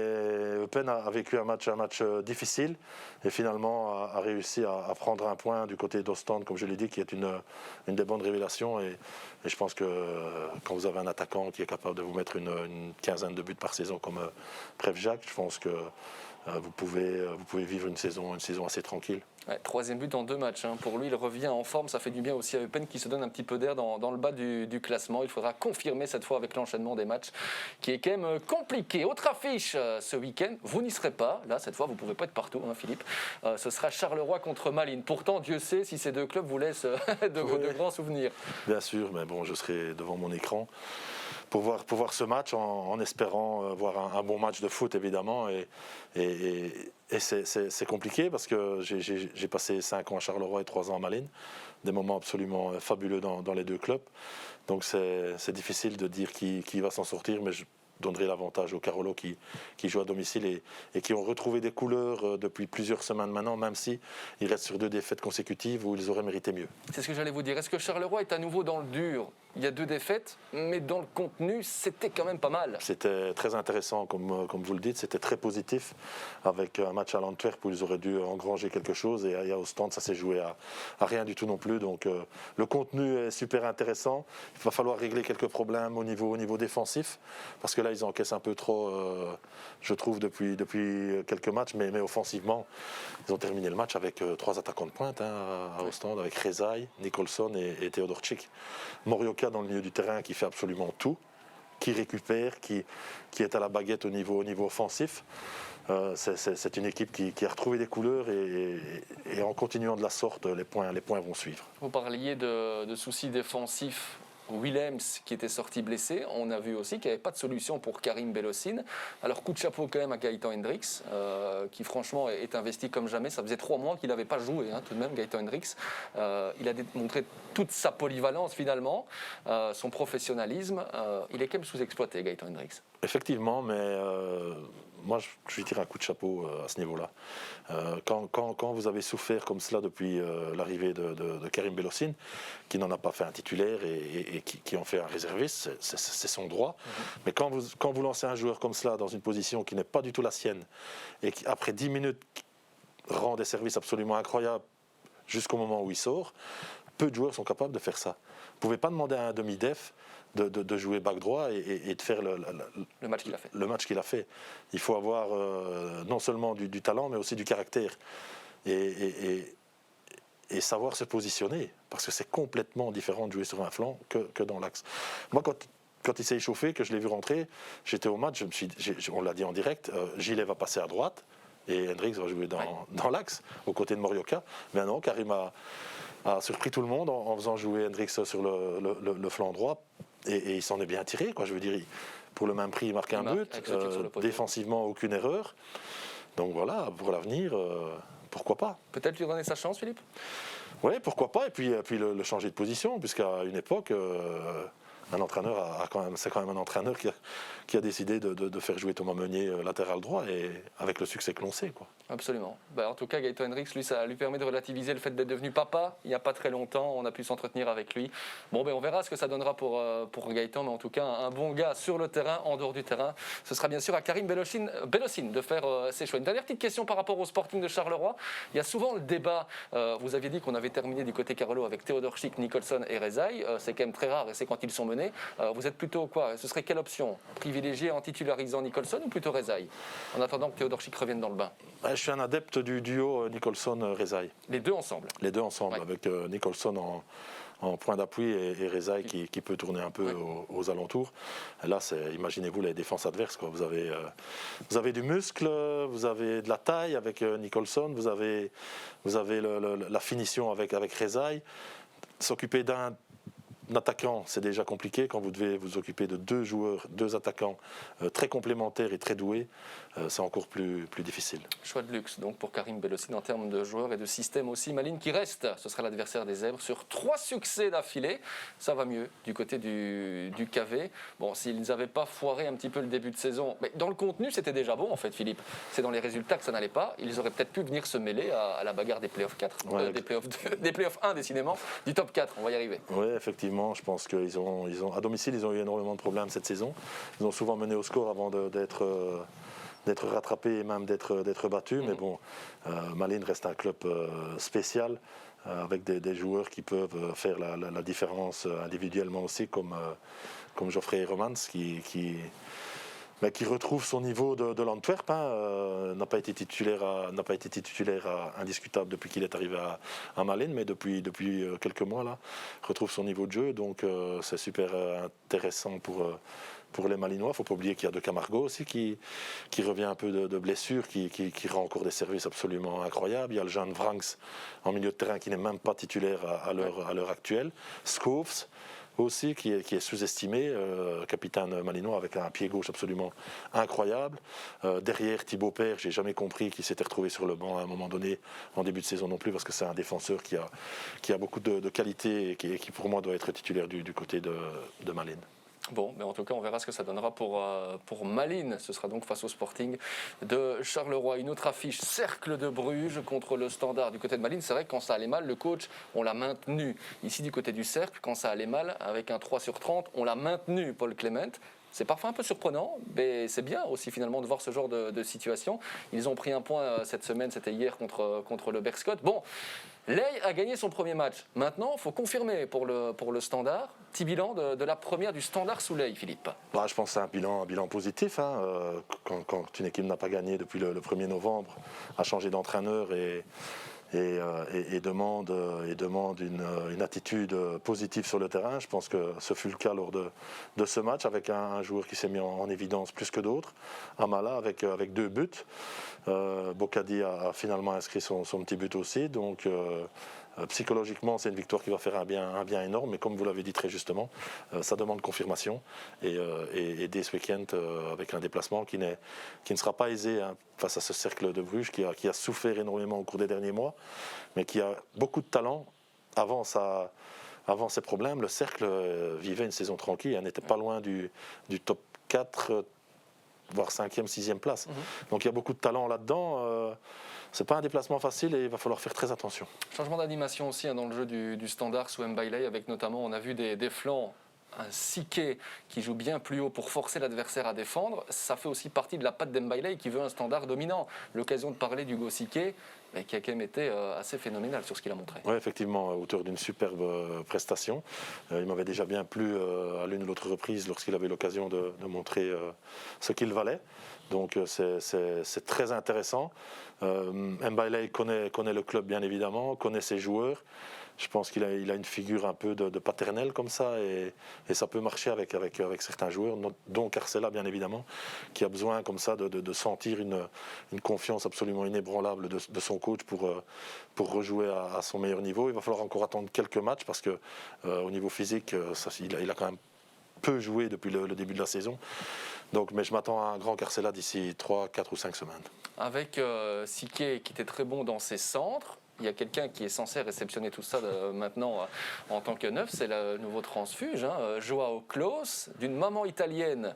Eupen a vécu un match difficile et finalement a réussi à prendre 1 point du côté d'Ostende, comme je l'ai dit, qui est une des bonnes révélations. Et je pense que quand vous avez un attaquant qui est capable de vous mettre une quinzaine de buts par saison comme Prevjak, je pense que vous pouvez vivre une saison assez tranquille. Ouais, 3e but en 2 matchs. Pour lui, il revient en forme. Ça fait du bien aussi à Eupen qui se donne un petit peu d'air dans le bas du classement. Il faudra confirmer cette fois avec l'enchaînement des matchs qui est quand même compliqué. Autre affiche ce week-end, vous n'y serez pas. Là, cette fois, vous ne pouvez pas être partout, Philippe. Ce sera Charleroi contre Malines. Pourtant, Dieu sait si ces 2 clubs vous laissent de grands souvenirs. Bien sûr, mais bon, je serai devant mon écran pour voir ce match en espérant voir un bon match de foot, évidemment. Et c'est compliqué parce que j'ai passé 5 ans à Charleroi et 3 ans à Malines, des moments absolument fabuleux dans les 2 clubs. Donc c'est difficile de dire qui va s'en sortir, mais je donnerai l'avantage aux Carolo qui jouent à domicile et qui ont retrouvé des couleurs depuis plusieurs semaines maintenant, même si ils restent sur 2 défaites consécutives où ils auraient mérité mieux. C'est ce que j'allais vous dire. Est-ce que Charleroi est à nouveau dans le dur ? Il y a 2 défaites, mais dans le contenu, c'était quand même pas mal. C'était très intéressant, comme vous le dites. C'était très positif, avec un match à l'Antwerp où ils auraient dû engranger quelque chose. Et à Ostende, ça s'est joué à rien du tout non plus. Donc le contenu est super intéressant. Il va falloir régler quelques problèmes au niveau défensif, parce que là, ils encaissent un peu trop, je trouve, depuis quelques matchs. Mais offensivement, ils ont terminé le match avec 3 attaquants de pointe à Ostende, avec Rezaï, Nicholson et Teodorczyk. Morioka dans le milieu du terrain qui fait absolument tout, qui récupère, qui est à la baguette au niveau offensif. C'est une équipe qui a retrouvé des couleurs et en continuant de la sorte, les points vont suivre. Vous parliez de soucis défensifs Willems qui était sorti blessé. On a vu aussi qu'il n'y avait pas de solution pour Karim Belhosseine. Alors coup de chapeau quand même à Gaëtan Hendricks, qui franchement est investi comme jamais. Ça faisait 3 mois qu'il n'avait pas joué, tout de même, Gaëtan Hendricks. Il a montré toute sa polyvalence finalement, son professionnalisme. Il est quand même sous-exploité, Gaëtan Hendricks. Effectivement, mais moi je lui tire un coup de chapeau à ce niveau-là. Quand vous avez souffert comme cela depuis l'arrivée de Karim Belhosseine, qui n'en a pas fait un titulaire et qui en fait un réserviste, c'est son droit. Mais quand vous lancez un joueur comme cela dans une position qui n'est pas du tout la sienne, et qui après 10 minutes rend des services absolument incroyables jusqu'au moment où il sort, peu de joueurs sont capables de faire ça. Vous ne pouvez pas demander à un demi-def de jouer back droit et de faire le match qu'il a fait. Le match qu'il a fait. Il faut avoir non seulement du talent, mais aussi du caractère. Et savoir se positionner, parce que c'est complètement différent de jouer sur un flanc que dans l'axe. Moi, quand il s'est échauffé, que je l'ai vu rentrer, j'étais au match, on l'a dit en direct, Gillet va passer à droite, et Hendricks va jouer dans l'axe, aux côtés de Morioka. Mais non, Karim a surpris tout le monde en faisant jouer Hendricks sur le flanc droit, et il s'en est bien tiré, quoi. Je veux dire, pour le même prix, il marque un but, défensivement, aucune erreur. Donc voilà, pour l'avenir, pourquoi pas. Peut-être lui donner sa chance, Philippe ? Oui, pourquoi pas, et puis le changer de position, puisqu'à une époque, un entraîneur c'est quand même un entraîneur qui a décidé de faire jouer Thomas Meunier latéral droit, et avec le succès que l'on sait, quoi. Absolument. En tout cas, Gaëtan Hendricks, lui, ça lui permet de relativiser le fait d'être devenu papa. Il n'y a pas très longtemps, on a pu s'entretenir avec lui. Bon, on verra ce que ça donnera pour Gaëtan, mais en tout cas, un bon gars sur le terrain, en dehors du terrain. Ce sera bien sûr à Karim Belhosseine de faire ses choix. Une dernière petite question par rapport au Sporting de Charleroi. Il y a souvent le débat. Vous aviez dit qu'on avait terminé du côté Carolo avec Theodor Schick, Nicholson et Rezaï. C'est quand même très rare, et c'est quand ils sont menés. Vous êtes plutôt quoi ? Ce serait quelle option ? Privilégier en titularisant Nicholson ou plutôt Rezaï, en attendant que Theodor Schick revienne dans le bain ? Je suis un adepte du duo Nicholson-Rezaï. Les deux ensemble ? Les deux ensemble, avec Nicholson en point d'appui et Rezaï qui peut tourner un peu aux alentours. Et là, imaginez-vous les défenses adverses, quoi. Vous avez du muscle, vous avez de la taille avec Nicholson, vous avez la finition avec Rezaï. S'occuper d'un attaquant, c'est déjà compliqué. Quand vous devez vous occuper de 2 joueurs, 2 attaquants très complémentaires et très doués, c'est encore plus difficile. Choix de luxe donc pour Karim Belhosseine en termes de joueurs et de système aussi. Malines qui reste, ce sera l'adversaire des Zèbres sur 3 succès d'affilée. Ça va mieux du côté du KV. Bon, s'ils n'avaient pas foiré un petit peu le début de saison, mais dans le contenu c'était déjà bon en fait, Philippe. C'est dans les résultats que ça n'allait pas. Ils auraient peut-être pu venir se mêler à la bagarre des playoffs 4, des playoffs 1 décidément, du top 4. On va y arriver. Oui, effectivement, je pense qu'ils ont à domicile ils ont eu énormément de problèmes cette saison. Ils ont souvent mené au score avant d'être rattrapés et même d'être battus. Mais bon, Malines reste un club spécial avec des joueurs qui peuvent faire la différence individuellement aussi, comme Geoffrey Romans qui retrouve son niveau de l'Antwerp. N'a pas été titulaire indiscutable depuis qu'il est arrivé à Malines, mais depuis quelques mois là, retrouve son niveau de jeu. Donc c'est super intéressant pour les Malinois. Il ne faut pas oublier qu'il y a De Camargo aussi qui revient un peu de blessure, qui rend encore des services absolument incroyables. Il y a le jeune Vranks en milieu de terrain qui n'est même pas titulaire à l'heure actuelle. Schoofs aussi qui est sous-estimé, capitaine malinois avec un pied gauche absolument incroyable. Derrière Thibaut Père, j'ai jamais compris qu'il s'était retrouvé sur le banc à un moment donné en début de saison non plus, parce que c'est un défenseur qui a beaucoup de qualité et qui pour moi doit être titulaire du côté de Malines. Bon, mais en tout cas, on verra ce que ça donnera pour Malines. Ce sera donc face au Sporting de Charleroi. Une autre affiche, Cercle de Bruges contre le Standard. Du côté de Malines, c'est vrai que quand ça allait mal, le coach, on l'a maintenu. Ici, du côté du Cercle, quand ça allait mal, avec un 3/30, on l'a maintenu, Paul Clement. C'est parfois un peu surprenant, mais c'est bien aussi finalement de voir ce genre de situation. Ils ont pris un point cette semaine, c'était hier contre le Berscott. Bon, Ley a gagné son premier match. Maintenant, il faut confirmer pour le Standard. Petit bilan de la première du Standard sous Ley, Philippe. Je pense que c'est un bilan positif. Quand une équipe n'a pas gagné depuis le 1er novembre, a changé d'entraîneur et demande une attitude positive sur le terrain. Je pense que ce fut le cas lors de ce match, avec un joueur qui s'est mis en évidence plus que d'autres, Amala avec 2 buts. Bocadi a finalement inscrit son petit but aussi, donc Psychologiquement, c'est une victoire qui va faire un bien énorme, mais comme vous l'avez dit très justement, ça demande confirmation. Et dès ce week-end, avec un déplacement qui ne sera pas aisé face à ce cercle de Bruges, qui a souffert énormément au cours des derniers mois, mais qui a beaucoup de talent. Avant ces problèmes, le cercle vivait une saison tranquille, elle n'était pas loin du top 4, voire 5e, 6e place. Donc il y a beaucoup de talent là-dedans. C'est pas un déplacement facile et il va falloir faire très attention. Changement d'animation aussi dans le jeu du Standard sous Mbailey, avec notamment, on a vu des flancs, un Siké qui joue bien plus haut pour forcer l'adversaire à défendre. Ça fait aussi partie de la patte d'Mbailey qui veut un Standard dominant. L'occasion de parler d'Hugo Siké, mais qui a quand même été assez phénoménal sur ce qu'il a montré. Oui, effectivement, auteur d'une superbe prestation. Il m'avait déjà bien plu à l'une ou l'autre reprise lorsqu'il avait l'occasion de montrer ce qu'il valait. Donc c'est très intéressant. Mbailey connaît le club bien évidemment, connaît ses joueurs. Je pense qu'il a une figure un peu de paternel comme ça et ça peut marcher avec certains joueurs, dont Carcela bien évidemment, qui a besoin comme ça de sentir une confiance absolument inébranlable de son coach pour rejouer à son meilleur niveau. Il va falloir encore attendre quelques matchs parce que au niveau physique, il a quand même peu joué depuis le début de la saison. Donc, mais je m'attends à un grand Carcela d'ici 3, 4 ou 5 semaines. Avec Siké qui était très bon dans ses centres, il y a quelqu'un qui est censé réceptionner tout ça maintenant en tant que neuf, c'est le nouveau transfuge, Joao Klaus, d'une maman italienne.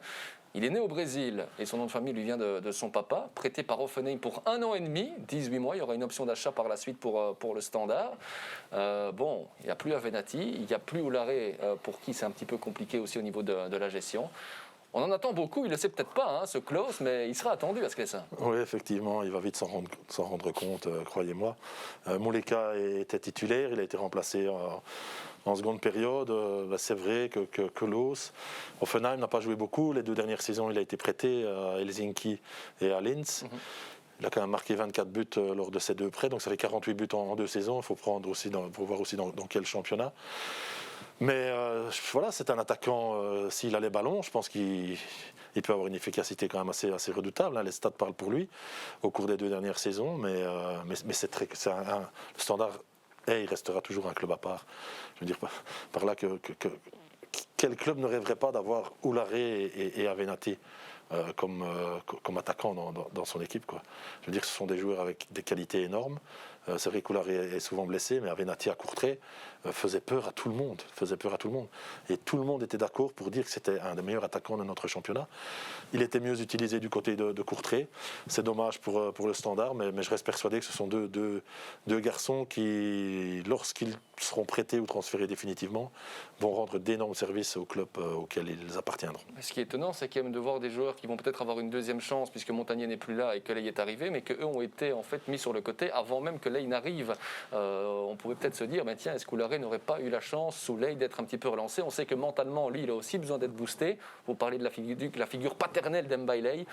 Il est né au Brésil et son nom de famille lui vient de son papa, prêté par Hoffenheim pour 1 an et demi, 18 mois. Il y aura une option d'achat par la suite pour le Standard. Bon, il n'y a plus Avenatti, il n'y a plus Oulare pour qui c'est un petit peu compliqué aussi au niveau de la gestion. On en attend beaucoup, il ne le sait peut-être pas, ce Klaus, mais il sera attendu à ce que ça. Oui, effectivement, il va vite s'en rendre compte, croyez-moi. Mouleka était titulaire, il a été remplacé en seconde période. C'est vrai que Klaus, Hoffenheim n'a pas joué beaucoup. Les 2 dernières saisons, il a été prêté à Helsinki et à Linz. Il a quand même marqué 24 buts lors de ces 2 prêts, donc ça fait 48 buts en 2 saisons. Il faut voir aussi dans quel championnat. Mais voilà, c'est un attaquant, s'il a les ballons, je pense qu'il peut avoir une efficacité quand même assez redoutable. Les stats parlent pour lui au cours des 2 dernières saisons, mais le Standard, il restera toujours un club à part. Je veux dire par là quel club ne rêverait pas d'avoir Oulare et Avenatti comme attaquant dans son équipe, quoi. Je veux dire que ce sont des joueurs avec des qualités énormes. C'est vrai qu'Oulare est souvent blessé, mais Avenatti à Courtrai faisait peur à tout le monde. Et tout le monde était d'accord pour dire que c'était un des meilleurs attaquants de notre championnat. Il était mieux utilisé du côté de Courtrai. C'est dommage pour le Standard, mais je reste persuadé que ce sont deux garçons qui, lorsqu'ils seront prêtés ou transférés définitivement, vont rendre d'énormes services au club auquel ils appartiendront. Ce qui est étonnant, c'est quand même de voir des joueurs qui vont peut-être avoir une deuxième chance, puisque Montagnier n'est plus là et que Ley est arrivé, mais qu'eux ont été en fait mis sur le côté avant même que Ley n'arrive. On pouvait peut-être se dire, tiens, est-ce qu'Oulare n'aurait pas eu la chance sous Ley d'être un petit peu relancé? On sait que mentalement, lui, il a aussi besoin d'être boosté. Vous parlez de la figure paternelle d'Mbailey.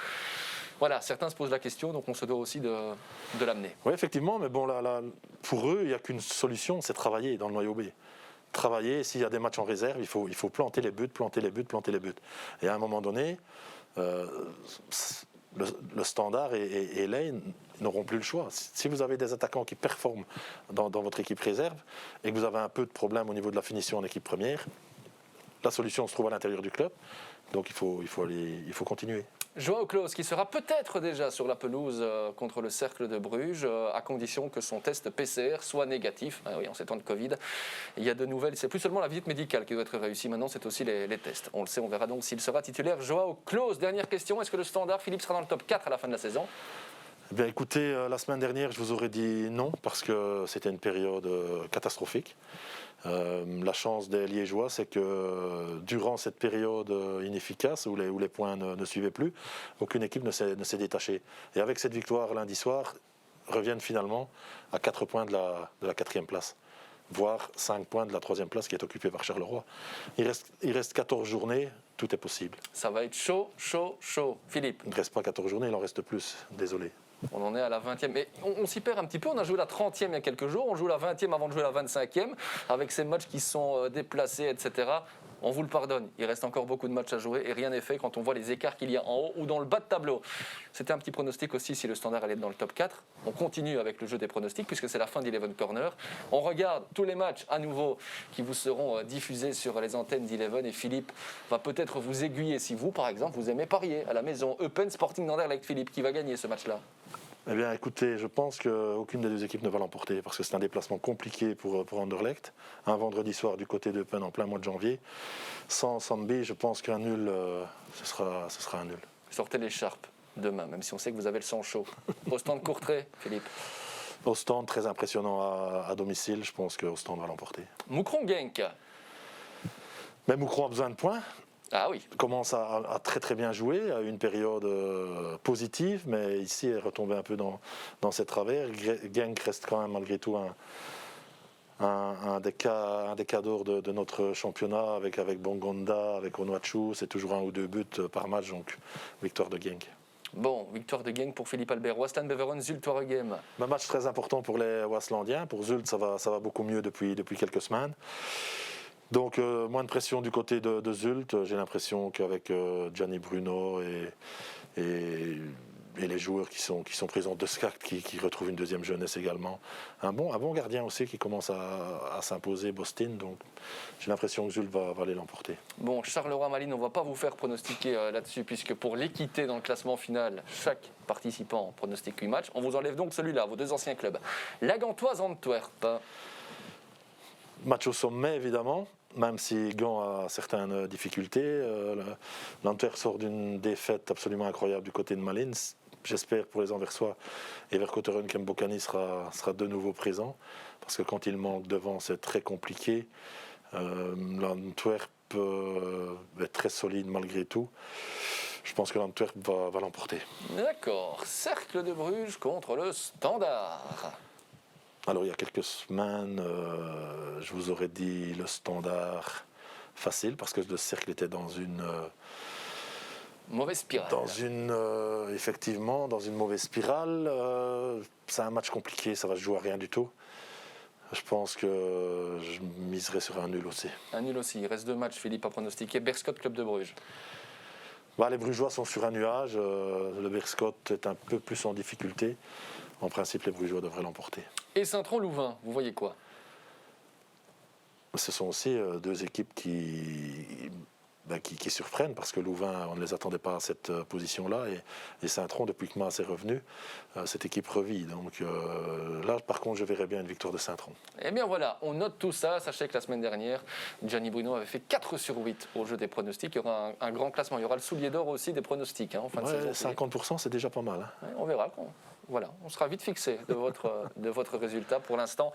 Voilà, certains se posent la question, donc on se doit aussi de l'amener. Oui, effectivement, mais bon, là, pour eux, il n'y a qu'une solution, c'est travailler dans le noyau B. Travailler, s'il y a des matchs en réserve, il faut planter les buts. Et à un moment donné, le Standard et Ley n'auront plus le choix. Si vous avez des attaquants qui performent dans votre équipe réserve et que vous avez un peu de problème au niveau de la finition en équipe première, la solution se trouve à l'intérieur du club. Donc il faut continuer. Joao Klaus qui sera peut-être déjà sur la pelouse contre le Cercle de Bruges, à condition que son test PCR soit négatif. Oui, en ces temps de Covid, il y a de nouvelles. C'est plus seulement la visite médicale qui doit être réussie. Maintenant, c'est aussi les tests. On le sait, on verra donc s'il sera titulaire. Joao Klaus, dernière question. Est-ce que le Standard, Philippe, sera dans le top 4 à la fin de la saison? Eh bien, écoutez, la semaine dernière, je vous aurais dit non, parce que c'était une période catastrophique. La chance des Liégeois, c'est que durant cette période inefficace, où les points ne suivaient plus, aucune équipe ne s'est détachée. Et avec cette victoire lundi soir, reviennent finalement à 4 points de la 4e place, voire 5 points de la 3e place qui est occupée par Charleroi. Il reste 14 journées, tout est possible. Ça va être chaud. Philippe? Il ne reste pas 14 journées, il en reste plus, désolé. On en est à la 20e. Mais on s'y perd un petit peu. On a joué la 30e il y a quelques jours. On joue la 20e avant de jouer la 25e, avec ces matchs qui sont déplacés, etc. On vous le pardonne, il reste encore beaucoup de matchs à jouer et rien n'est fait quand on voit les écarts qu'il y a en haut ou dans le bas de tableau. C'était un petit pronostic aussi si le Standard allait être dans le top 4. On continue avec le jeu des pronostics puisque c'est la fin d'Eleven Corner. On regarde tous les matchs à nouveau qui vous seront diffusés sur les antennes d'Eleven et Philippe va peut-être vous aiguiller si vous, par exemple, vous aimez parier à la maison. Eupen Sporting d'Anderlecht, Philippe, qui va gagner ce match-là? Eh bien, écoutez, je pense qu'aucune des deux équipes ne va l'emporter parce que c'est un déplacement compliqué pour Anderlecht. Un vendredi soir du côté d'Eupen en plein mois de janvier. Sans Sandby, je pense qu'un nul, ce sera un nul. Sortez l'écharpe demain, même si on sait que vous avez le sang chaud. Au stand Courtrai, Philippe. Au stand, très impressionnant à domicile. Je pense qu'au stand va l'emporter. Moucron Genk. Mais Moucron a besoin de points. Ah oui. Commence à très très bien jouer, a eu une période positive, mais ici elle est retombée un peu dans ses travers. Genk reste quand même malgré tout un des cas d'or de notre championnat avec Bongonda, avec Onuachu, c'est toujours 1 ou 2 buts par match, donc victoire de Genk. Bon, victoire de Genk pour Philippe Albert. Waasland Beveren, Zulte Waregem. Un match très important pour les Waaslandiens. Pour Zulte, ça va beaucoup mieux depuis quelques semaines. Donc moins de pression du côté de Zulte. J'ai l'impression qu'avec Gianni Bruno et les joueurs qui sont présents de Skact qui retrouvent une deuxième jeunesse également. Un bon gardien aussi qui commence à s'imposer, Bostin. Donc j'ai l'impression que Zulte va aller l'emporter. Bon, Charleroi-Malines, on ne va pas vous faire pronostiquer là-dessus puisque pour l'équité dans le classement final, chaque participant pronostique 8 matchs. On vous enlève donc celui-là, vos 2 anciens clubs. La Gantoise Antwerp. Match au sommet évidemment. Même si Gand a certaines difficultés, l'Antwerp sort d'une défaite absolument incroyable du côté de Malines. J'espère pour les Anversois et Vercotteren Kembokani sera de nouveau présent. Parce que quand il manque devant, c'est très compliqué. L'Antwerp est très solide malgré tout. Je pense que l'Antwerp va l'emporter. D'accord. Cercle de Bruges contre le Standard. Alors il y a quelques semaines, je vous aurais dit le Standard facile parce que le Cercle était dans une mauvaise spirale. Effectivement, dans une mauvaise spirale. C'est un match compliqué, ça va se jouer à rien du tout. Je pense que je miserai sur un nul aussi. Un nul aussi. Il reste 2 matchs, Philippe, à pronostiquer. Berscott, Club de Bruges. Les Brugeois sont sur un nuage. Le Berscott est un peu plus en difficulté. En principe, les Brugeois devraient l'emporter. Et Saint-Tron-Louvain, vous voyez quoi? Ce sont aussi 2 équipes qui surprennent parce que Louvain, on ne les attendait pas à cette position-là et Saint-Tron, depuis que Maas est revenu, cette équipe revit. Donc là, par contre, je verrais bien une victoire de Saint-Tron. Eh bien voilà, on note tout ça. Sachez que la semaine dernière, Gianni Bruno avait fait 4 sur 8 au jeu des pronostics. Il y aura un grand classement. Il y aura le soulier d'or aussi des pronostics en fin de saison. 50%, c'est déjà pas mal. Ouais, on verra. Voilà, on sera vite fixé de votre résultat. Pour l'instant,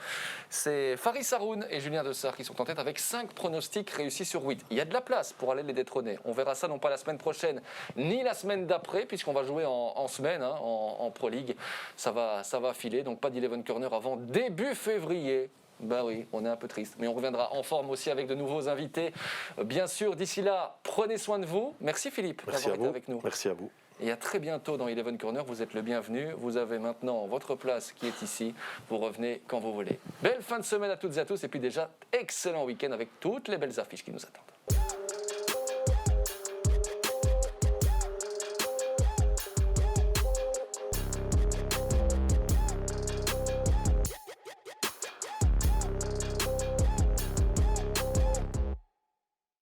c'est Faris Haroun et Julien Dessart qui sont en tête avec 5 pronostics réussis sur 8. Il y a de la place pour aller les détrôner. On verra ça non pas la semaine prochaine, ni la semaine d'après, puisqu'on va jouer en semaine, en Pro League. Ça va filer, donc pas d'Eleven Corner avant début février. Ben oui, on est un peu triste, mais on reviendra en forme aussi avec de nouveaux invités. Bien sûr, d'ici là, prenez soin de vous. Merci Philippe d'avoir été avec nous. Merci à vous. Et à très bientôt dans Eleven Corner, vous êtes le bienvenu. Vous avez maintenant votre place qui est ici. Vous revenez quand vous voulez. Belle fin de semaine à toutes et à tous et puis déjà excellent week-end avec toutes les belles affiches qui nous attendent.